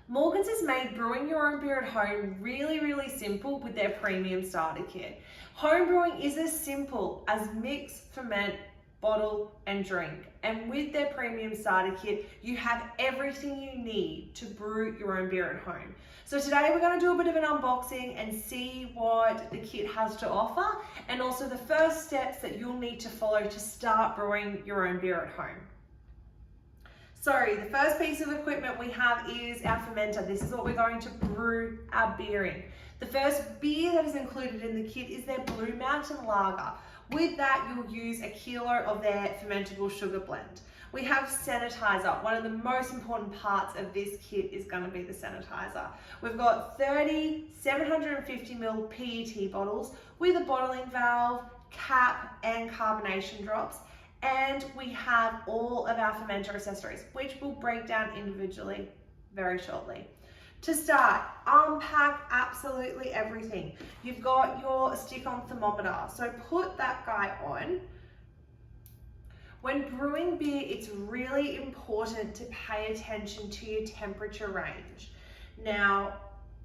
Morgan's has made brewing your own beer at home really simple with their premium starter kit. Home brewing is as simple as mix, ferment, bottle and drink. And with their premium starter kit, you have everything you need to brew your own beer at home. So today we're going to do a bit of an unboxing and see what the kit has to offer, and also the first steps that you'll need to follow to start brewing your own beer at home. So the first piece of equipment we have is our fermenter. This is what we're going to brew our beer in. The first beer that is included in the kit is their Blue Mountain Lager. With that, you'll use a kilo of their fermentable sugar blend. We have sanitizer. One of the most important parts of this kit is going to be the sanitizer. We've got 30 750ml PET bottles with a bottling valve, cap and carbonation drops. And we have all of our fermenter accessories, which will break down individually very shortly. To start, unpack absolutely everything. You've got your stick-on thermometer, so put that guy on. When brewing beer, it's really important to pay attention to your temperature range. Now,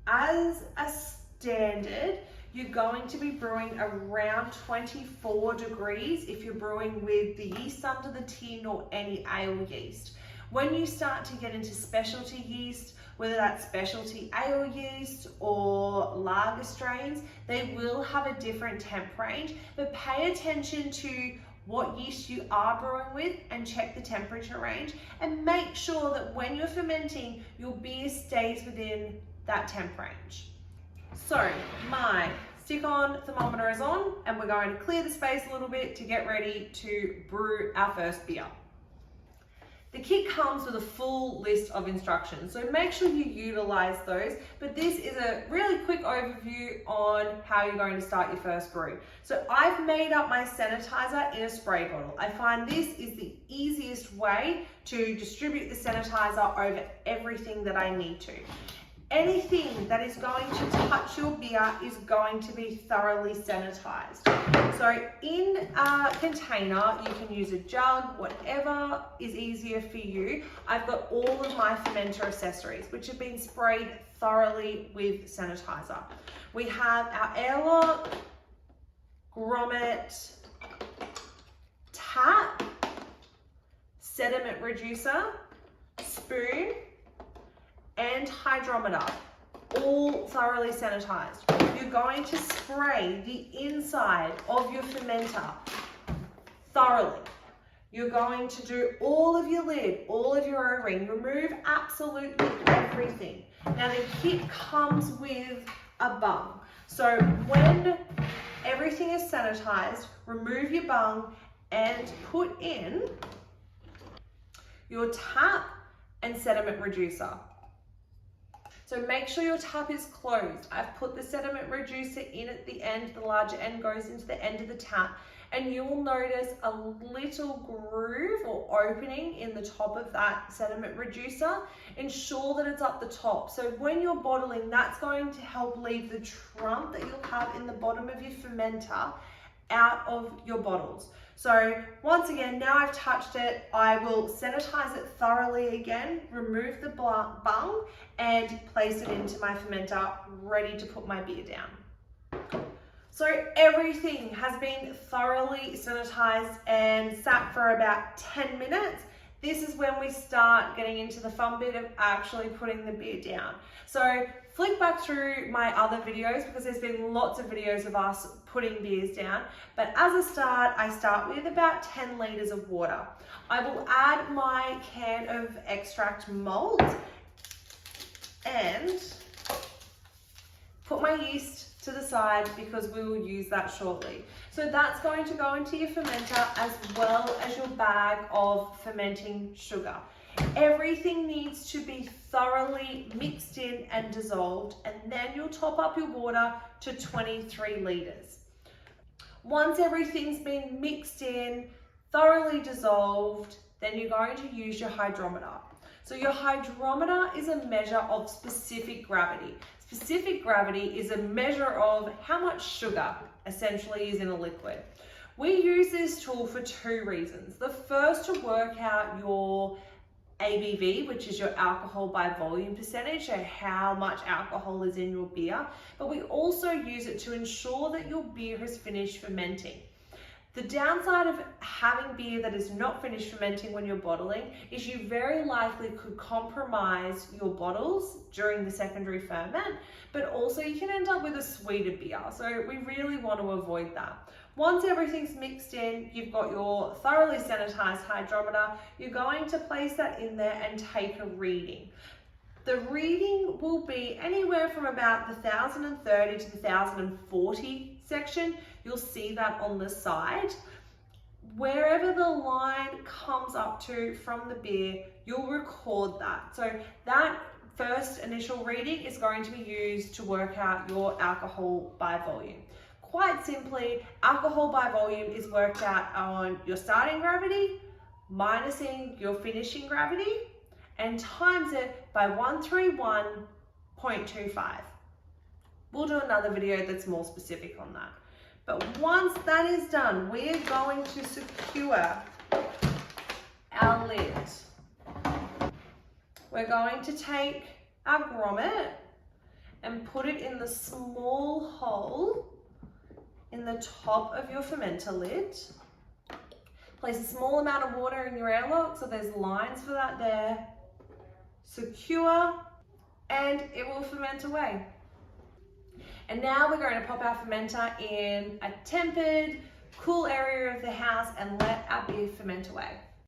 as a standard, you're going to be brewing around 24 degrees if you're brewing with the yeast under the tin or any ale yeast. When you start to get into specialty yeast, whether that's specialty ale yeast or lager strains, they will have a different temp range, but pay attention to what yeast you are brewing with and check the temperature range, and make sure that when you're fermenting, your beer stays within that temp range. So my stick-on thermometer is on, and we're going to clear the space a little bit to get ready to brew our first beer. The kit comes with a full list of instructions, so make sure you utilize those, but this is a really quick overview on how you're going to start your first brew. So I've made up my sanitizer in a spray bottle. I find this is the easiest way to distribute the sanitizer over everything that I need to. Anything that is going to touch your beer is going to be thoroughly sanitized. So in a container, you can use a jug, whatever is easier for you. I've got all of my fermenter accessories, which have been sprayed thoroughly with sanitizer. We have our airlock, grommet, tap, sediment reducer, spoon, and hydrometer, all thoroughly sanitized. You're going to spray the inside of your fermenter thoroughly. You're going to do all of your lid, all of your O-ring, remove absolutely everything. Now the kit comes with a bung. So when everything is sanitized, remove your bung and put in your tap and sediment reducer. So make sure your tap is closed. I've put the sediment reducer in at the end. The larger end goes into the end of the tap, and you will notice a little groove or opening in the top of that sediment reducer. Ensure that it's up the top. So when you're bottling, that's going to help leave the trump that you'll have in the bottom of your fermenter out of your bottles. So once again, now I've touched it, I will sanitize it thoroughly again, remove the bung and place it into my fermenter, ready to put my beer down. So everything has been thoroughly sanitized and sat for about 10 minutes. This is when we start getting into the fun bit of actually putting the beer down. So flick back through my other videos, because there's been lots of videos of us putting beers down. But as a start, I start with about 10 liters of water. I will add my can of extract malt and put my yeast to the side, because we will use that shortly. So that's going to go into your fermenter as well as your bag of fermenting sugar. Everything needs to be thoroughly mixed in and dissolved, and then you'll top up your water to 23 liters. Once everything's been mixed in, thoroughly dissolved, then you're going to use your hydrometer. So your hydrometer is a measure of specific gravity. Specific gravity is a measure of how much sugar essentially is in a liquid. We use this tool for two reasons. The first, to work out your ABV, which is your alcohol by volume percentage, so how much alcohol is in your beer, but we also use it to ensure that your beer has finished fermenting. The downside of having beer that is not finished fermenting when you're bottling is you very likely could compromise your bottles during the secondary ferment, but also you can end up with a sweeter beer. So we really want to avoid that. Once everything's mixed in, you've got your thoroughly sanitized hydrometer, you're going to place that in there and take a reading. The reading will be anywhere from about the 1030 to the 1040 section. You'll see that on the side. Wherever the line comes up to from the beer, you'll record that. So that first initial reading is going to be used to work out your alcohol by volume. Quite simply, alcohol by volume is worked out on your starting gravity, minusing your finishing gravity, and times it by 131.25. We'll do another video that's more specific on that. But once that is done, we are going to secure our lid. We're going to take our grommet and put it in the small hole in the top of your fermenter lid. Place a small amount of water in your airlock, so there's lines for that there. Secure, and it will ferment away. And now we're going to pop our fermenter in a tempered, cool area of the house and let our beer ferment away.